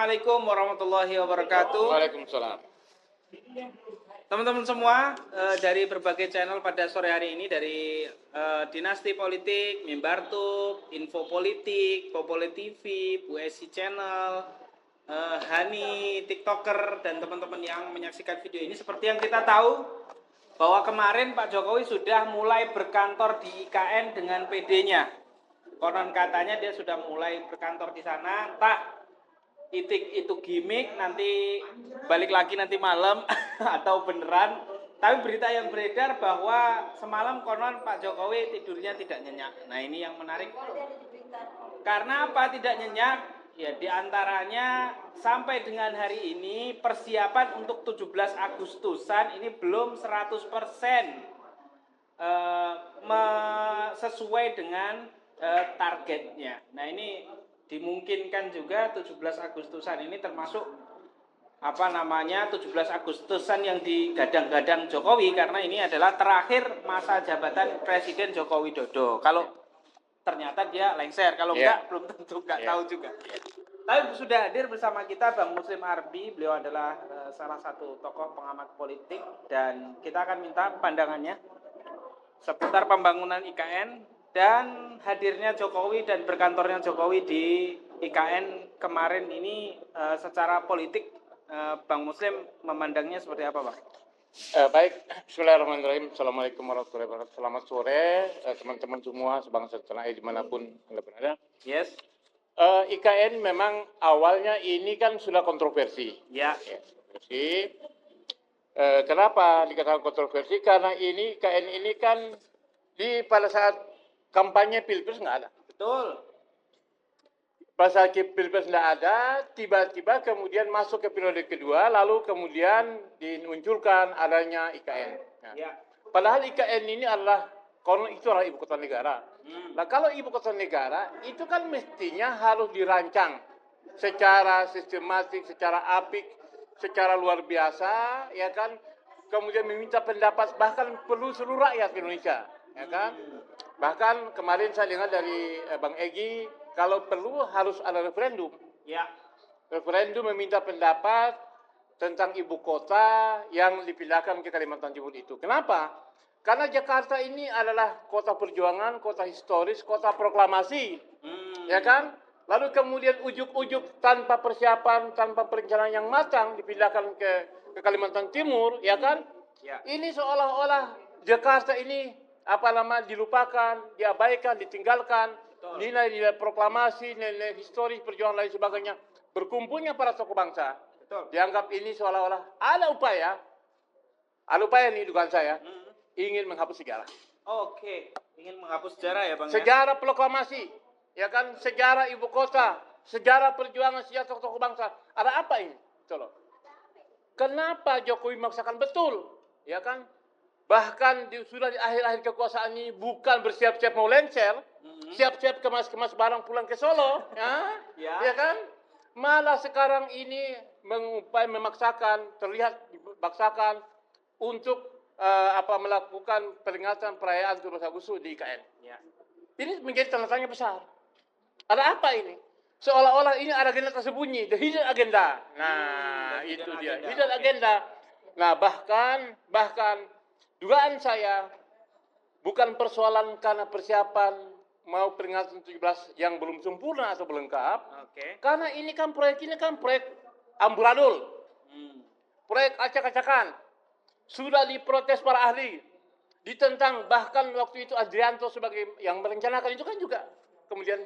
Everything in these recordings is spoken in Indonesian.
Assalamualaikum warahmatullahi wabarakatuh. Waalaikumsalam. Teman-teman semua dari berbagai channel pada sore hari ini, dari Dinasti Politik, Mimbartub, Info Politik, Popole TV, Bu Esi Channel, Hani, TikToker, dan teman-teman yang menyaksikan video ini. Seperti yang kita tahu bahwa kemarin Pak Jokowi sudah mulai berkantor di IKN dengan PD-nya. Konon katanya dia sudah mulai berkantor di sana, entah itu gimmick, nanti balik lagi nanti malam atau beneran. Tapi berita yang beredar bahwa semalam konon Pak Jokowi tidurnya tidak nyenyak. Nah ini yang menarik. Karena apa tidak nyenyak? Ya diantaranya sampai dengan hari ini persiapan untuk 17 Agustusan ini belum 100% sesuai dengan targetnya. Nah ini dimungkinkan juga 17 Agustusan ini termasuk 17 Agustusan yang digadang-gadang Jokowi, karena ini adalah terakhir masa jabatan Presiden Joko Widodo. Kalau ternyata dia lengser, kalau enggak belum tentu, tahu juga. Tapi sudah hadir bersama kita Bang Muslim Arbi, beliau adalah salah satu tokoh pengamat politik, dan kita akan minta pandangannya seputar pembangunan IKN dan hadirnya Jokowi dan berkantornya Jokowi di IKN kemarin ini. Secara politik Bang Muslim memandangnya seperti apa, Bang? Baik, bismillahirrahmanirrahim. Assalamualaikum warahmatullahi wabarakatuh. Selamat sore teman-teman semua sebangsa setanah air dimanapun Anda berada. Yes. IKN memang awalnya ini kan sudah kontroversi. Ya. Kontroversi. Kenapa dikatakan kontroversi? Karena ini IKN ini kan pada saat kampanye Pilpres nggak ada. Betul. Pada saat Pilpres nggak ada, tiba-tiba kemudian masuk ke periode kedua, lalu kemudian dimunculkan adanya IKN. Nah, Ya. Padahal IKN ini adalah, kalau itu adalah ibu kota negara. Nah, kalau ibu kota negara, itu kan mestinya harus dirancang secara sistematik, secara apik, secara luar biasa, ya kan? Kemudian meminta pendapat, bahkan perlu seluruh rakyat Indonesia, ya kan? Bahkan kemarin saya dengar dari Bang Egy, kalau perlu harus ada referendum. Ya. Referendum meminta pendapat tentang ibu kota yang dipindahkan ke Kalimantan Timur itu. Kenapa? Karena Jakarta ini adalah kota perjuangan, kota historis, kota proklamasi. Ya kan? Lalu kemudian ujuk-ujuk tanpa persiapan, tanpa perencanaan yang matang dipindahkan ke Kalimantan Timur, ya kan? Ya. Ini seolah-olah Jakarta ini dilupakan, diabaikan, ditinggalkan. Nilai-nilai proklamasi, nilai historis, perjuangan lain sebagainya. Berkumpulnya para tokoh bangsa. Betul. Dianggap ini seolah-olah ada upaya nih dugaan saya, ingin menghapus sejarah. Oke, ingin menghapus sejarah ya, Bang. Sejarah proklamasi, ya kan, sejarah ibu kota, sejarah perjuangan sejarah tokoh bangsa. Ada apa ini? Coba. Kenapa Jokowi memaksakan betul, ya kan? Bahkan sudah di akhir-akhir kekuasaan ini bukan bersiap-siap mau lengser, siap-siap kemas-kemas barang pulang ke Solo, ya kan? Malah sekarang ini memaksakan, terlihat dipaksakan untuk melakukan peringatan perayaan 17 Agustus di IKN. Ya. Ini menjadi tanda tanya besar. Ada apa ini? Seolah-olah ini ada agenda tersembunyi, the hidden agenda. Nah, itu dia, hidden agenda. Nah, bahkan dugaan saya bukan persoalan karena persiapan mau peringatan 17 yang belum sempurna atau belum lengkap. Karena ini kan proyek amburadul. Proyek acak-acakan. Sudah diprotes para ahli. Ditentang, bahkan waktu itu Adrianto sebagai yang merencanakan itu kan juga kemudian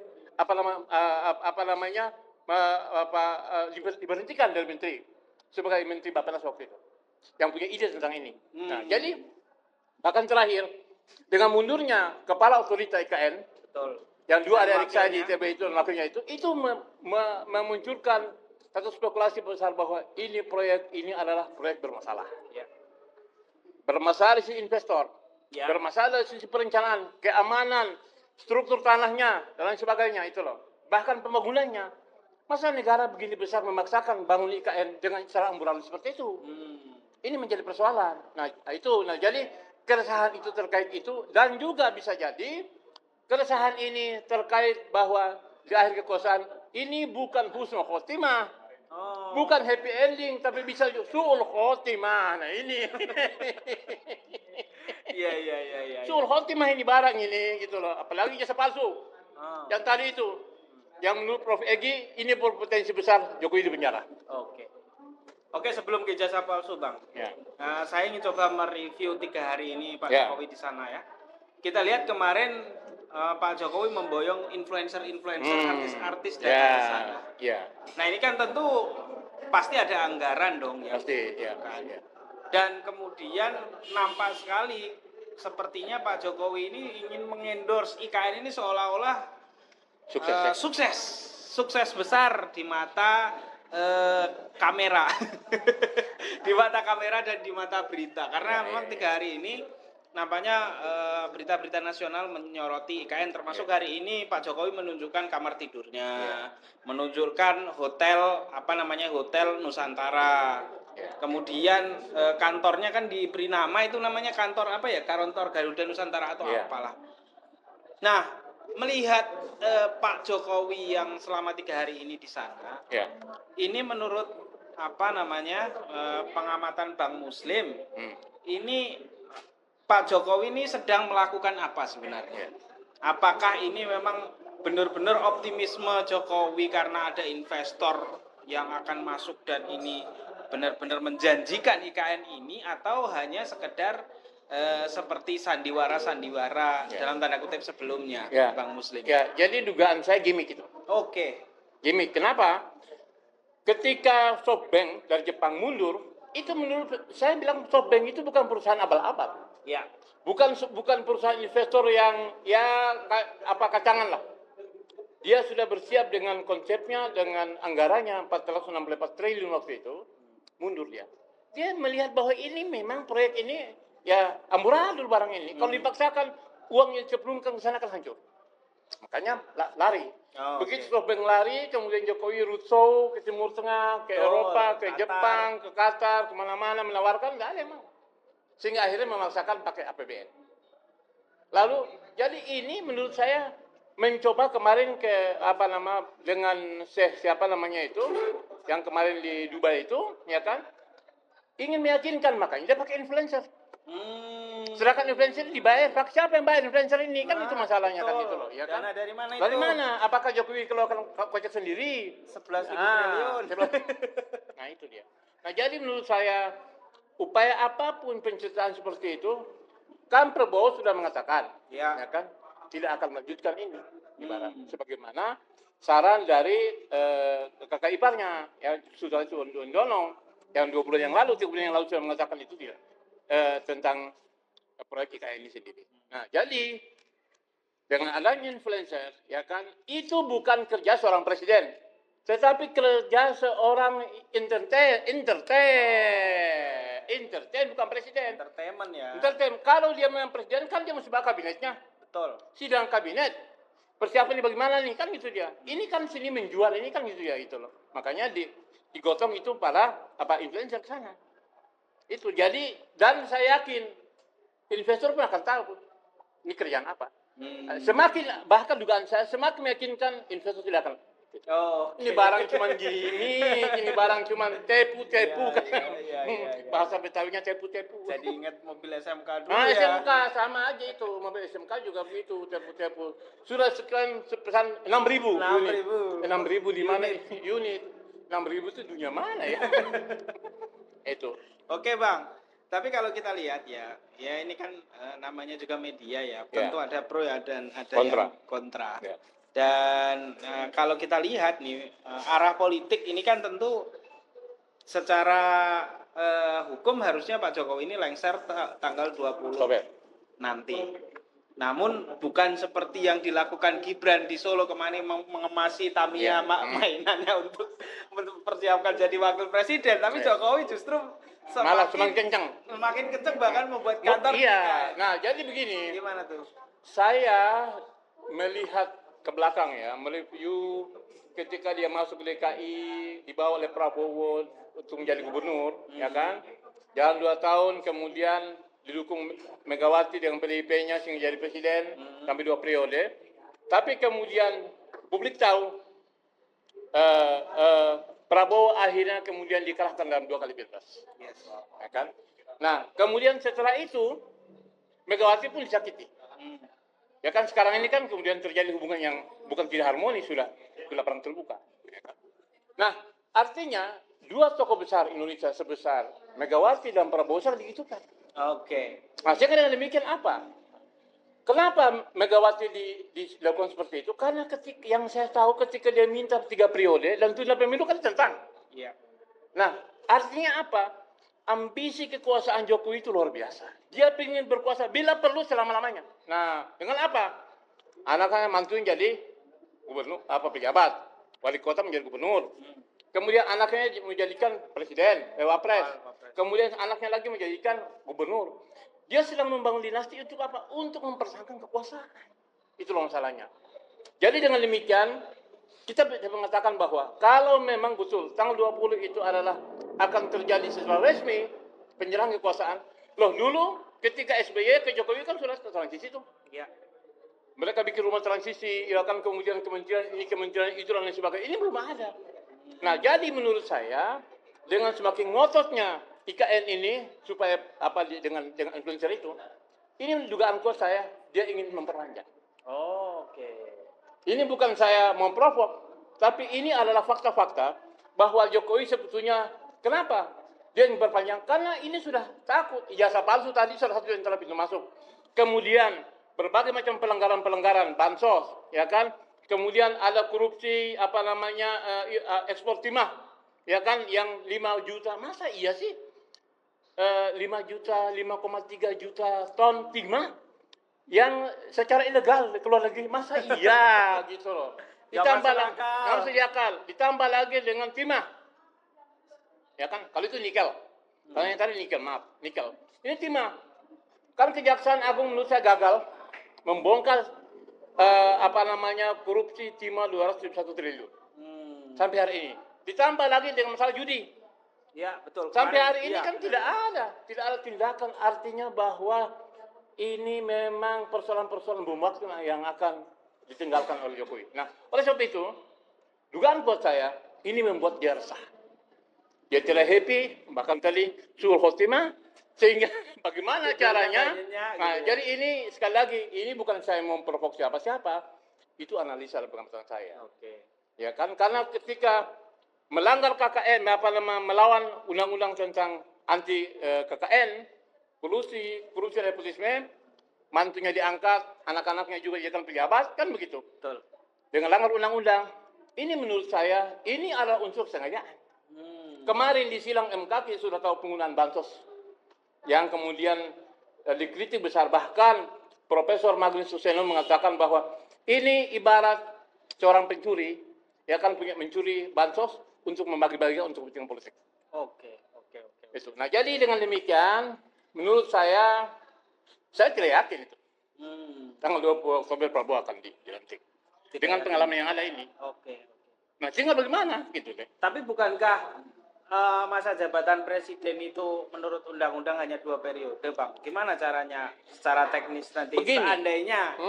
diberhentikan dari menteri sebagai menteri Bappenas waktu itu yang punya ide tentang ini. Nah, jadi bahkan terakhir dengan mundurnya kepala otorita IKN, betul, yang dua adik saya di ITB itu dan wakilnya itu memunculkan satu spekulasi besar bahwa ini proyek ini adalah proyek bermasalah. Ya. Bermasalah dari sisi investor, ya. Bermasalah dari sisi perencanaan, keamanan, struktur tanahnya dan lain sebagainya itu loh. Bahkan pembangunannya. Masa negara begini besar memaksakan bangun IKN dengan cara amburadul seperti itu? Ini menjadi persoalan. Nah, jadi keresahan itu terkait itu, dan juga bisa jadi keresahan ini terkait bahwa di akhir kekuasaan ini bukan husnul khotimah, Oh. Bukan happy ending, tapi bisa suul khotimah. Nah ini. Iya, iya, iya, iya. Suul khotimah ini barang ini gitu loh. Apalagi jasa palsu. Oh. Yang tadi itu. Yang menurut Prof. Egi, ini berpotensi besar Jokowi di penjara. Oke. Oke, sebelum ke jasa palsu, Bang. Ya. Saya ingin coba mereview 3 hari ini Pak Ya. Jokowi di sana ya. Kita lihat kemarin Pak Jokowi memboyong influencer-influencer, artis-artis datang ke sana. Ya. Nah, ini kan tentu pasti ada anggaran dong ya. Pasti, ya. Kan? Ya. Dan kemudian nampak sekali sepertinya Pak Jokowi ini ingin mengendorse IKN ini seolah-olah sukses besar di mata kamera di mata kamera dan di mata berita karena memang 3 hari ini nampaknya berita-berita nasional menyoroti IKN termasuk hari ini Pak Jokowi menunjukkan kamar tidurnya, menunjukkan hotel Hotel Nusantara. Kemudian kantornya kan diberi nama itu namanya kantor kantor Garuda Nusantara atau apalah. Nah, melihat Pak Jokowi yang selama 3 hari ini di sana, ini menurut pengamatan Bank Muslim, ini Pak Jokowi ini sedang melakukan apa sebenarnya? Apakah ini memang benar-benar optimisme Jokowi karena ada investor yang akan masuk dan ini benar-benar menjanjikan IKN ini atau hanya sekedar seperti sandiwara dalam tanda kutip sebelumnya, Bang Muslim? Ya, jadi dugaan saya gimmick itu. Oke. Gimmick, kenapa? Ketika SoftBank dari Jepang mundur, itu menurut saya bilang SoftBank itu bukan perusahaan abal-abal. Ya. Bukan perusahaan investor yang kacangan lah. Dia sudah bersiap dengan konsepnya, dengan anggarannya 464 triliun waktu itu, mundur dia. Dia melihat bahwa ini memang proyek ini amburadul barang ini. Kalau dipaksakan uang yang diceplungkan ke sana akan hancur. Makanya lari. Begitu SoftBank lari, kemudian Jokowi roadshow ke Timur Tengah, ke Eropa, ke Jepang, ke Qatar, kemana-mana menawarkan, nggak ada yang mau. Sehingga akhirnya memaksakan pakai APBN. Lalu, jadi ini menurut saya mencoba kemarin dengan yang kemarin di Dubai itu, ya kan, ingin meyakinkan makanya dia pakai influencer. Sedangkan influencer dibayar, siapa yang bayar influencer ini? Kan itu masalahnya kan itu loh, ya kan? Dana dari mana itu? Dari mana? Apakah Jokowi keluarkan kocek sendiri? 11.000 triliun. Nah itu dia. Nah jadi menurut saya upaya apapun pencitraan seperti itu, kan Prabowo sudah mengatakan, ya kan, tidak akan melanjutkan ini, ibarat sebagaimana saran dari kakak iparnya, ya sudah Dono, yang 2 bulan yang lalu, 3 bulan yang lalu sudah mengatakan itu tidak. Tentang proyek IKN ini sendiri. Nah, jadi dengan adanya influencer, ya kan, itu bukan kerja seorang presiden, tetapi kerja seorang entertain bukan presiden. Entertainment ya. Entertain. Kalau dia memang presiden kan dia mesti bawa kabinetnya. Betul. Sidang kabinet. Persiapan ini bagaimana nih? Kan gitu dia. Ini kan sini menjual, ini kan gitu ya itu loh. Makanya digotong itu para influencer ke sana. Itu jadi, dan saya yakin investor pun akan tahu ini kerjaan apa. Semakin, bahkan dugaan saya semakin meyakinkan investor tidak akan. Ini barang cuma gini, ini barang cuma tepu kan. Bahasa Betawinya tepu. Jadi ingat mobil SMK dulu ya. SMK sama aja itu, mobil SMK juga begitu tepu. Sudah sekian pesan 6.000 di mana unit? 6.000 itu dunia mana ya? Itu. Oke Bang, tapi kalau kita lihat ya ini kan namanya juga media ya, tentu ada pro dan ada yang kontra. Dan kalau kita lihat nih arah politik ini kan tentu secara hukum harusnya Pak Jokowi ini lengser tanggal 20 nanti. Namun bukan seperti yang dilakukan Gibran di Solo kemarin mengemasi Tamiya mainannya untuk mempersiapkan jadi wakil presiden, tapi Jokowi justru malah semakin kencang bahkan membuat kantor. Nah jadi begini. Gimana tuh? Saya melihat ke belakang ya, mereview ketika dia masuk ke DKI dibawa oleh Prabowo untuk menjadi gubernur, ya kan? Jalan 2 tahun kemudian didukung Megawati dengan PDIP-nya sehingga jadi presiden sampai 2 periode. Tapi kemudian publik tahu Prabowo akhirnya kemudian dikalahkan dalam 2 kali pilpres. Yes. Ya kan? Nah, kemudian setelah itu Megawati pun disakiti. Ya kan sekarang ini kan kemudian terjadi hubungan yang bukan tidak harmonis, sudah perang terbuka. Ya kan? Nah, artinya dua tokoh besar Indonesia sebesar Megawati dan Prabowo sangat digitukan. Oke. Nah, saya dengan demikian apa? Kenapa Megawati dilakukan seperti itu? Karena ketika yang saya tahu ketika dia minta 3 periode dan tunda pemilu kan tentang. Iya. Nah, artinya apa? Ambisi kekuasaan Jokowi itu luar biasa. Dia ingin berkuasa bila perlu selama-lamanya. Nah, dengan apa? Anaknya mantunya jadi gubernur, pejabat. Wali kota menjadi gubernur. Kemudian anaknya menjadikan presiden, wapres. Kemudian anaknya lagi menjadikan gubernur. Dia sedang membangun dinasti untuk apa? Untuk mempertahankan kekuasaan. Itulah masalahnya. Jadi dengan demikian, kita bisa mengatakan bahwa kalau memang betul tanggal 20 itu adalah akan terjadi secara resmi penyerahan kekuasaan. Loh dulu ketika SBY ke Jokowi kan sudah transisi itu. Iya. Mereka bikin rumah transisi, ya kan kemudian kementerian ini, kementerian itu dan lain sebagainya. Ini belum ada. Nah, jadi menurut saya dengan semakin ngototnya IKN ini supaya dengan influencer itu, ini dugaan kuat saya dia ingin memperpanjang. Oke. Ini bukan saya memprovok, tapi ini adalah fakta-fakta bahwa Jokowi sebetulnya kenapa dia ingin berpanjang? Karena ini sudah takut ijazah palsu tadi salah satu yang telah pintu masuk. Kemudian berbagai macam pelanggaran-pelanggaran bansos, ya kan? Kemudian ada korupsi ekspor timah, ya kan? Yang 5 juta, masa iya sih? 5 juta, 5,3 juta ton timah yang secara ilegal keluar negeri, masa iya gitu loh. Ditambah lagi ditambah lagi dengan timah, ya kan? Kalau itu nikel, kalau yang tadi nikel, nikel. Ini timah. Kan Kejaksaan Agung menurut saya gagal membongkar korupsi timah 271 triliun sampai hari ini. Ditambah lagi dengan masalah judi. Ya, betul. Sampai hari ini kan tidak ada tindakan, artinya bahwa ini memang persoalan-persoalan bom waktu yang akan ditinggalkan oleh Jokowi. Nah, oleh sebab itu, dugaan buat saya, ini membuat dia resah. Dia tidak happy, bahkan tadi suul khotimah, sehingga bagaimana caranya. Nah, jadi ini sekali lagi, ini bukan saya memprovok siapa-siapa, itu analisa dalam pengamatan saya. Oke. Ya kan, karena ketika melanggar KKN, melawan undang-undang tentang anti KKN, korupsi nepotisme, mantunya diangkat, anak-anaknya juga jadi pejabat, kan begitu. Betul. Dengan langgar undang-undang, ini menurut saya, ini adalah unsur sengajaan. Kemarin di silang MKK sudah tahu penggunaan bansos, yang kemudian dikritik besar, bahkan Profesor Magnus Suseno mengatakan bahwa ini ibarat seorang pencuri, ya kan mencuri bansos untuk membagi-bagikan untuk kepentingan politik. Oke. Itu. Nah, jadi dengan demikian, menurut saya tidak yakin itu. Tanggal 20 Oktober Prabowo akan dilantik. Dengan pengalaman yang ada ini. Oke. Nah, sehingga bagaimana gitu deh. Tapi bukankah masa jabatan presiden itu menurut undang-undang hanya 2 periode, Bang? Gimana caranya secara teknis nanti? Begini. Seandainya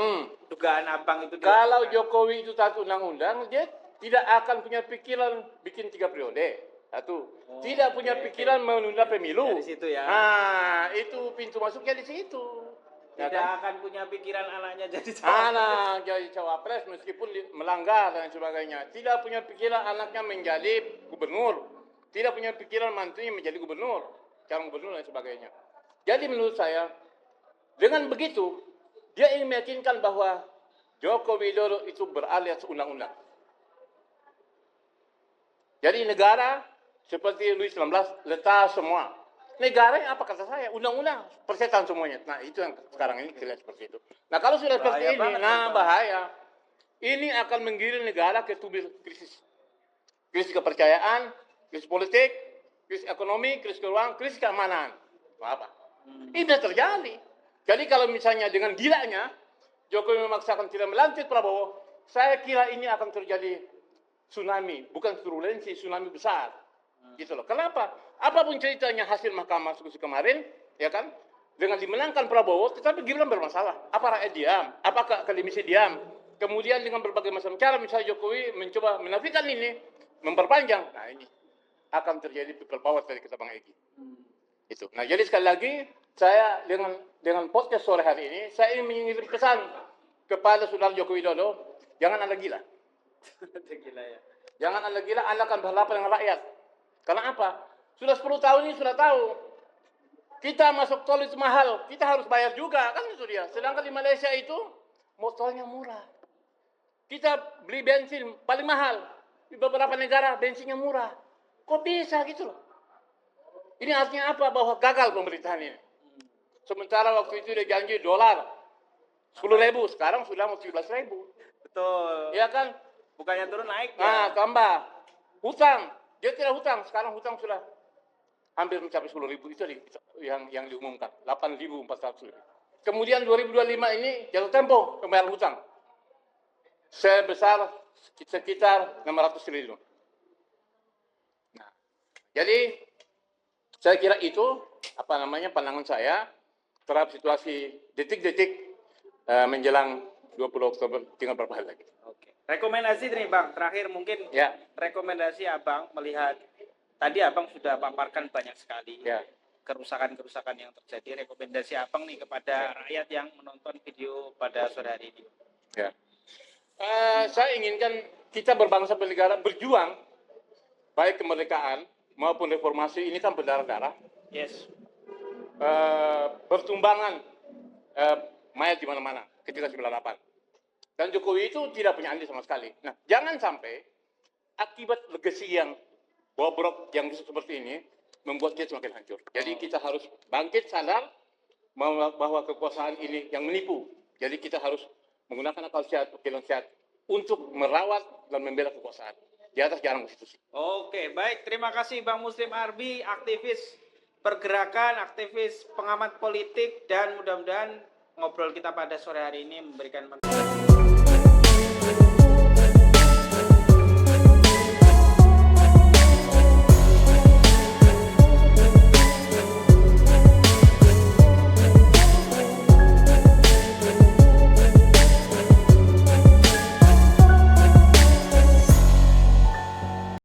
dugaan Abang itu kalau Jokowi itu taat undang-undang, dia tidak akan punya pikiran bikin 3 periode. Satu, tidak punya pikiran menunda pemilu. Dari situ ya. Nah, itu pintu masuknya di situ. Tidak akan punya pikiran anaknya jadi anak jadi cawapres meskipun melanggar dan sebagainya. Tidak punya pikiran anaknya menjadi gubernur. Tidak punya pikiran mantunya menjadi gubernur, calon gubernur dan sebagainya. Jadi menurut saya, dengan begitu, dia ingin meyakinkan bahwa Joko Widodo itu beralias undang-undang. Jadi negara seperti Louis XIX letak semua. Negara yang apa kata saya? Undang-undang, persetan semuanya. Nah, itu yang sekarang ini terlihat seperti itu. Nah, kalau sudah seperti ini, bahaya. Ini akan menggiring negara ke tubir krisis. Krisis kepercayaan, krisis politik, krisis ekonomi, krisis keuangan, krisis keamanan. Apa? Ini sudah terjadi. Jadi kalau misalnya dengan gilanya, Jokowi memaksakan tidak melantik Prabowo, saya kira ini akan terjadi tsunami, bukan turbulensi, tsunami besar. Gitu loh. Kenapa? Apapun ceritanya hasil Mahkamah Konstitusi kemarin, ya kan, dengan dimenangkan Prabowo, tetapi Gibran bermasalah. Apa rakyat diam? Apakah akademisi diam? Kemudian dengan berbagai macam cara, misalnya Jokowi mencoba menafikan ini, memperpanjang, nah ini akan terjadi people power dari kata Bang Egi. Itu. Nah, jadi sekali lagi saya dengan podcast sore hari ini saya ingin mengirim pesan kepada Saudara Joko Widodo, jangan Anda gila. Gila ya. Jangan Anda gila, Anda akan berhadapan dengan rakyat. Karena apa? Sudah 10 tahun ini sudah tahu. Kita masuk tol itu mahal, kita harus bayar juga, kan itu dia. Sedangkan di Malaysia itu motornya murah. Kita beli bensin paling mahal. Di beberapa negara bensinnya murah. Kok bisa gitu loh? Ini artinya apa? Bahwa gagal pemerintahan ini. Sementara waktu itu dia janji dolar 10.000, sekarang sudah mau 17.000. Betul. Ya kan? Bukannya turun naik Nah, ya. tambah hutang. Dia tidak hutang, sekarang hutang sudah hampir mencapai 10.000. Itu yang diumumkan, 8.400 lebih. Kemudian 2025 ini jatuh tempo pembayaran hutang sebesar sekitar 600 triliun. Nah, jadi saya kira itu pandangan saya terhadap situasi detik-detik menjelang 20 Oktober, tinggal berapa hari lagi. Oke. Rekomendasi nih Bang, terakhir mungkin Ya. rekomendasi Abang melihat tadi Abang sudah paparkan banyak sekali Ya. kerusakan-kerusakan yang terjadi. Rekomendasi Abang nih kepada rakyat yang menonton video pada sore hari ini. Ya. Saya inginkan kita berbangsa bernegara berjuang baik kemerdekaan maupun reformasi ini kan berdarah-darah. Yes. Bertumbangan mayat di mana-mana ketika 98. Dan Jokowi itu tidak punya andil sama sekali. Nah, jangan sampai akibat legasi yang bobrok yang seperti ini membuat kita semakin hancur. Jadi kita harus bangkit sadar bahwa kekuasaan ini yang menipu. Jadi kita harus menggunakan akal sehat, pikiran sehat untuk merawat dan membela kekuasaan di atas jalan konstitusi. Oke, baik. Terima kasih Bang Muslim Arbi, aktivis pergerakan, aktivis pengamat politik, dan mudah-mudahan ngobrol kita pada sore hari ini memberikan